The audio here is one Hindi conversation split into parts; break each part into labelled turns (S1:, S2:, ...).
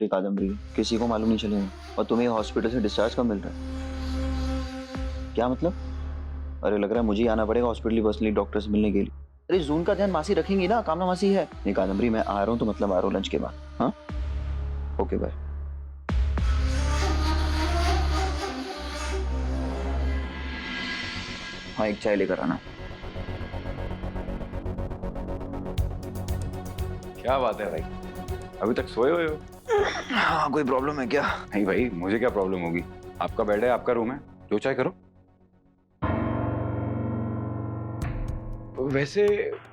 S1: रही कादम्बरी, किसी को मालूम नहीं चलेगा। और तुम्हें हॉस्पिटल से डिस्चार्ज कब मिल रहा है? क्या मतलब? अरे लग रहा है मुझे ही आना पड़ेगा हॉस्पिटल पर्सनली डॉक्टर से मिलने के लिए। अरे जून का ध्यान मासी रखेंगी ना, कामना मासी है। नहीं कादम्बरी, मैं आ रहा हूँ तो मतलब आ रहा हूँ लंच के बाद। हाँ ओके बाय। हाँ एक चाय लेकर आना।
S2: क्या बात है भाई, अभी तक सोए हुए हो?
S1: हाँ कोई प्रॉब्लम है क्या?
S2: नहीं भाई, मुझे क्या प्रॉब्लम होगी? आपका बेड है, आपका रूम है, जो चाहे करो। वैसे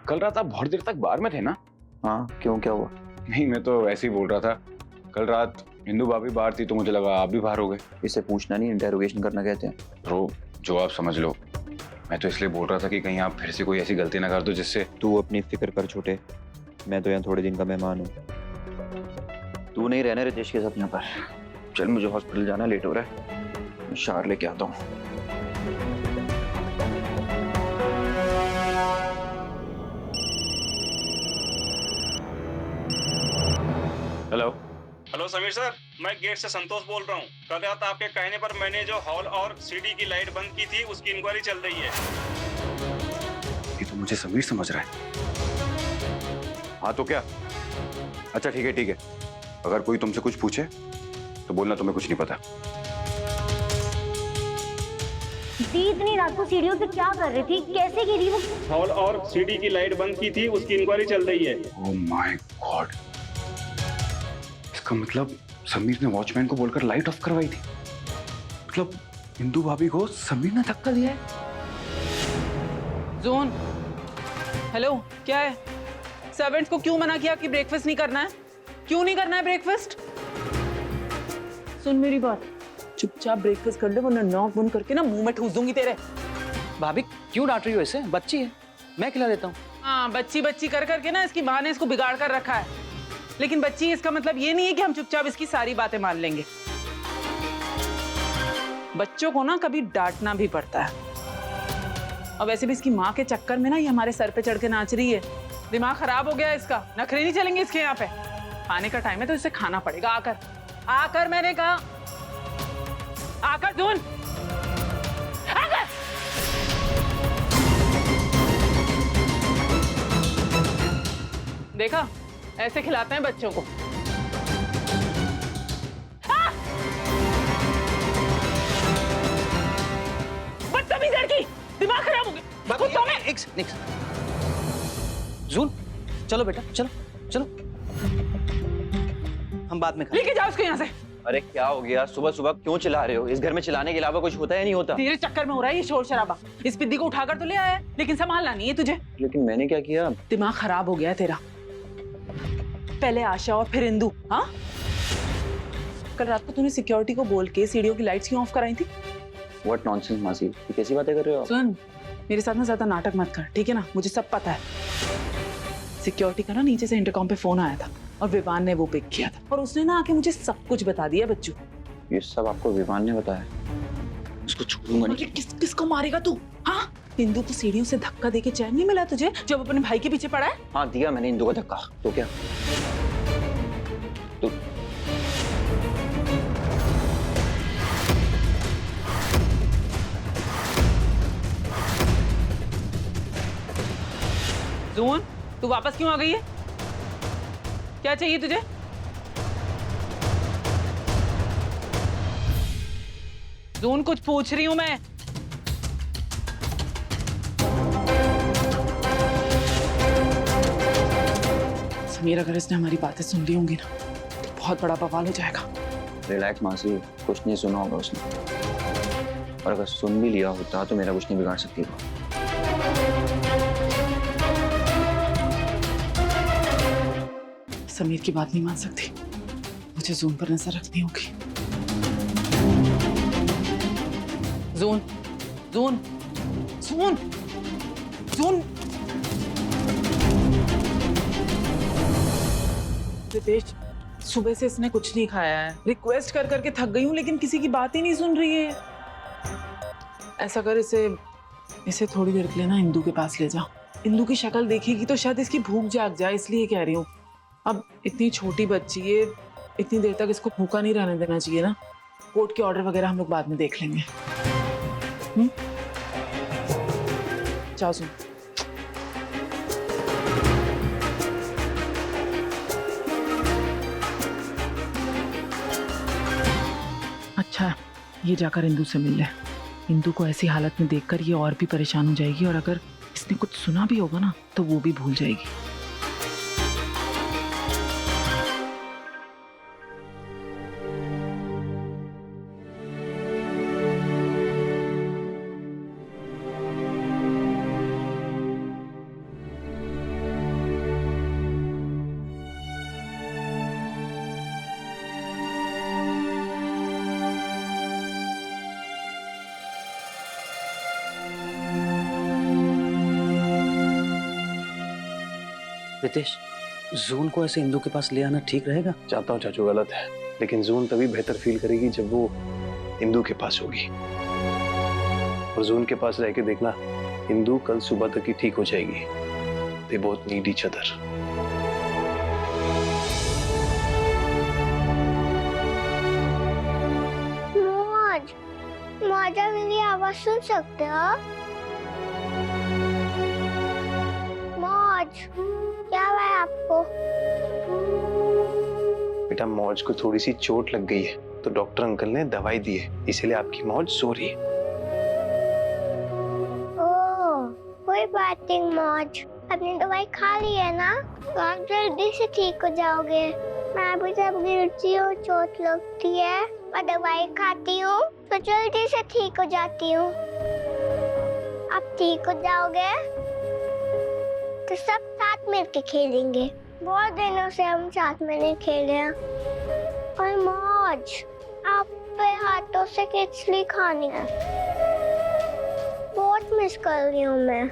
S2: कल रात आप बहुत देर तक बाहर में थे ना?
S1: हाँ क्यों, क्या हुआ?
S2: नहीं, मैं तो ऐसे ही बोल रहा था। कल रात इंदु भाभी बाहर थी तो मुझे लगा आप भी बाहर हो गए।
S1: इससे पूछना नहीं, इंटेरोगेशन करना कहते हैं।
S2: तो जो आप समझ लो। मैं तो इसलिए बोल रहा था कि कहीं आप फिर से कोई ऐसी गलती ना कर दो जिससे।
S1: तू अपनी फिक्र कर छोटे, मैं तो यहाँ थोड़े दिन का मेहमान हूँ। तू नहीं रहना रितेश के साथ यहाँ पर। चल मुझे हॉस्पिटल जाना, लेट हो रहा है, मैं शार लेके आता हूँ।
S2: हेलो।
S3: हेलो समीर सर, मैं गेट से संतोष बोल रहा हूँ। कल रात आपके कहने पर मैंने जो हॉल और सीडी की लाइट बंद की थी उसकी इंक्वायरी चल रही है।
S2: ये तो मुझे समीर समझ रहा है। हाँ तो क्या? अच्छा ठीक है ठीक है, अगर कोई तुमसे कुछ पूछे तो बोलना तुम्हें कुछ नहीं पता।
S4: दी इतनी रात को सीढ़ियों से क्या कर रही थी, कैसे गिरी वो?
S3: हॉल और सीडी की लाइट बंद की थी उसकी इंक्वायरी चल रही है।
S2: ओह माय गॉड, इसका मतलब समीर ने वॉचमैन को बोलकर लाइट ऑफ करवाई थी। मतलब इंदु भाभी को समीर ने धक्का दिया है।
S5: जोन, हेलो, क्या है? सर्वेंट्स को क्यों मना किया कि ब्रेकफास्ट नहीं करना है? क्यों नहीं करना है ब्रेकफास्ट? सुन मेरी बात, चुपचाप ब्रेकफास्ट कर ले वरना नाक बंद करके ना मुंह में ठूस दूंगी तेरे।
S6: भाभी क्यों डांट रही हो ऐसे? बच्ची है, मैं खिला देता हूँ।
S5: हाँ, बच्ची बच्ची कर करके ना इसकी माँ ने इसको बिगाड़ कर रखा है। लेकिन बच्ची इसका मतलब ये नहीं है कि हम चुपचाप इसकी सारी बातें मान लेंगे। बच्चों को ना कभी डांटना भी पड़ता है। और वैसे भी इसकी माँ के चक्कर में ना ये हमारे सर पे चढ़ के नाच रही है। दिमाग खराब हो गया है इसका, नखरे नहीं चलेंगे इसके यहाँ पे। खाने का टाइम है तो इसे खाना पड़ेगा। आकर आकर मैंने कहा, आकर सुन, आकर। देखा, ऐसे खिलाते हैं बच्चों को। बदतमीज लड़की, दिमाग खराब हो गया।
S6: जून, चलो बेटा, चलो चलो, हम बाद में
S5: लेके जाओ उसको यहाँ से।
S1: अरे क्या हो गया, सुबह सुबह क्यों चिल्ला रहे हो? इस घर में चिल्लाने के अलावा कुछ होता है नहीं होता?
S5: तेरे चक्कर में हो रहा है ये शोर शराबा। इस पिद्दी को उठाकर तो ले आया है, लेकिन संभालना नहीं है तुझे।
S1: लेकिन मैंने क्या किया?
S5: दिमाग खराब हो गया है तेरा। पहले आशा और फिर इंदु। हाँ, कल रात को तूने सिक्योरिटी को बोल के सीढ़ियों की लाइट्स क्यों ऑफ कराई थी?
S1: व्हाट नॉनसेंस मासी, ये कैसी बातें कर रहे हो आप?
S5: सुन, मेरे साथ ना ज्यादा नाटक मत कर, ठीक है ना? मुझे सब पता है। सिक्योरिटी का ना नीचे से इंटरकॉम पे फोन आया था और विवान ने वो पिक किया था और उसने ना आके मुझे सब कुछ बता दिया बच्चू।
S1: ये सब आपको विवान ने बताया? उसको छोड़ूंगा नहीं।
S5: किसको मारेगा तू? हाँ, इंदु को सीढ़ियों से धक्का देके चैन नहीं मिला तुझे जब अपने भाई के पीछे पड़ा है?
S1: हाँ दिया मैंने इंदु को धक्का, तो क्या? तो
S5: जून, तू वापस क्यों आ गई है? क्या चाहिए तुझे? जून, कुछ पूछ रही हूं मैं। समीर, अगर इसने हमारी बातें सुन ली होंगी ना तो बहुत बड़ा बवाल हो जाएगा।
S1: रिलैक्स मासी, कुछ नहीं सुना होगा उसने, और अगर सुन भी लिया होता तो मेरा कुछ नहीं बिगाड़ सकती वो।
S5: समीर की बात नहीं मान सकती, मुझे जून पर नजर रखनी होगी। जून, जून, जून, जून। रितेश, सुबह से इसने कुछ नहीं खाया है। रिक्वेस्ट कर करके थक गई हूँ लेकिन किसी की बात ही नहीं सुन रही है। ऐसा कर, इसे थोड़ी देर के लिए ना इंदु के पास ले जा। इंदु की शक्ल देखेगी तो शायद इसकी भूख जाग जाए, इसलिए कह रही हूँ। अब इतनी छोटी बच्ची है, इतनी देर तक इसको भूखा नहीं रहने देना चाहिए ना। कोर्ट के ऑर्डर वगैरह हम लोग बाद में देख लेंगे। जाओ सुन। अच्छा, ये जाकर इंदु से मिल ले। इंदु को ऐसी हालत में देखकर ये और भी परेशान हो जाएगी, और अगर इसने कुछ सुना भी होगा ना तो वो भी भूल जाएगी।
S6: रितेश, जून को ऐसे इंदु के पास ले आना ठीक रहेगा?
S7: चाहता हूँ चाचू, गलत है, लेकिन जून तभी बेहतर फील करेगी जब वो इंदु के पास होगी। और जून के पास रह के देखना, इंदु कल सुबह तक ही ठीक हो जाएगी। They both need each other.
S4: मौज, मौजा मेरी आवाज सुन सकते हो? मौज, क्या हुआ है आपको?
S7: बेटा, मौज को थोड़ी सी चोट लग गई है, तो डॉक्टर अंकल ने दवाई दी है, इसीलिए आपकी मौज सो रही है।
S4: ओह, कोई बात नहीं मौज, अपनी दवाई खा ली है ना, तो आप जल्दी से ठीक हो जाओगे। मैं भी जब गिरती हूँ चोट लगती है, मैं दवाई खाती हूँ तो जल्दी से ठीक हो जाती हूँ। आप ठीक हो जाओगे तो सब साथ मिलके खेलेंगे। बहुत दिनों से हम साथ में नहीं खेले हैं। और मौज, आप पे हाथों से खिचड़ी खानी है, बहुत मिस कर रही हूँ मैं।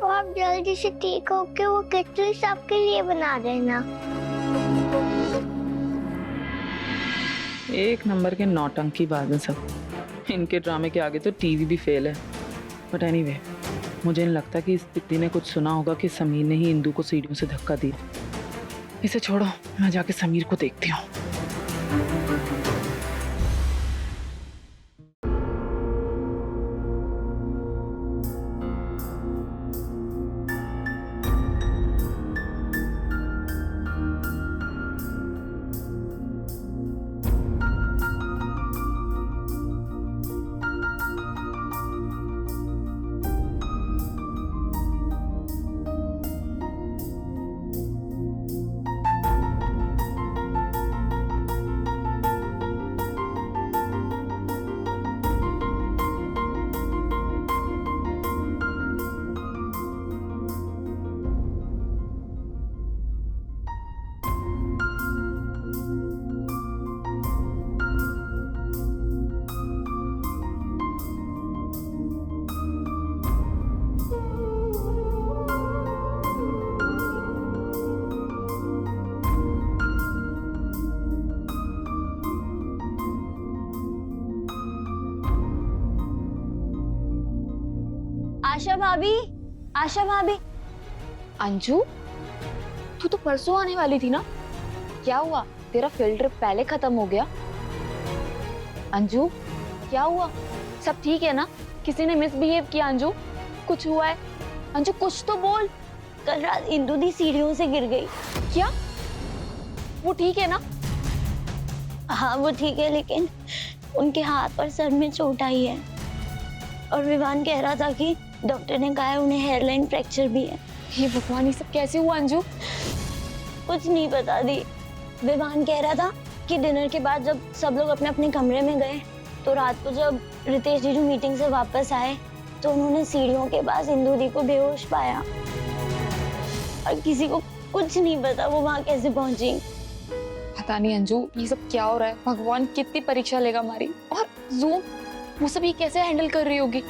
S4: और आप जल्दी से ठीक होके वो खिचड़ी सबके लिए बना देना।
S5: एक नंबर के नौटंकी बाज हैं सब। इनके ड्रामे के आगे तो टीवी भी फेल है। बट एनीवे, मुझे नहीं लगता कि इस दीदी ने कुछ सुना होगा कि समीर ने ही इंदु को सीढ़ियों से धक्का दिया। इसे छोड़ो, मैं जाके समीर को देखती हूँ।
S8: आशा भाभी, आशा भाभी।
S9: अंजू, तू तो परसों आने वाली थी ना, क्या हुआ? तेरा फील्ड ट्रिप पहले खत्म हो गया। अंजू, क्या हुआ? सब ठीक है ना? किसी ने मिसबिहेव किया? अंजू, कुछ हुआ है? अंजू, कुछ तो बोल।
S8: कल रात इंदु दी सीढ़ियों से गिर गई।
S9: क्या? वो ठीक है ना?
S8: हाँ वो ठीक है, लेकिन उनके हाथ और सर में चोट आई है। और विवान कह रहा था कि डॉक्टर ने कहा है उन्हें हेयरलाइन फ्रैक्चर भी है।
S9: हे भगवान, ये सब कैसे हुआ अंजू?
S8: कुछ नहीं बता दी। विवान कह रहा था कि डिनर के बाद जब सब लोग अपने अपने कमरे में गए, तो रात को जब रितेश जीजू मीटिंग से वापस आए तो उन्होंने सीढ़ियों के पास इंदु दी को बेहोश पाया। और किसी को कुछ नहीं पता वो वहाँ कैसे पहुंची।
S9: पता नहीं अंजू, ये सब क्या हो रहा है? भगवान कितनी परीक्षा लेगा हमारी। और जूम, वो सब ये कैसे हैंडल कर रही होगी?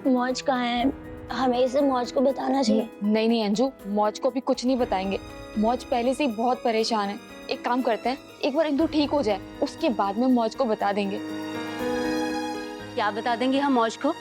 S8: मौज कहाँ है? हमें इसे मौज को बताना चाहिए।
S9: नहीं नहीं अंजू, मौज को भी कुछ नहीं बताएंगे। मौज पहले से ही बहुत परेशान है। एक काम करते हैं, एक बार इंदु ठीक हो जाए, उसके बाद में मौज को बता देंगे।
S8: क्या बता देंगे हम मौज को?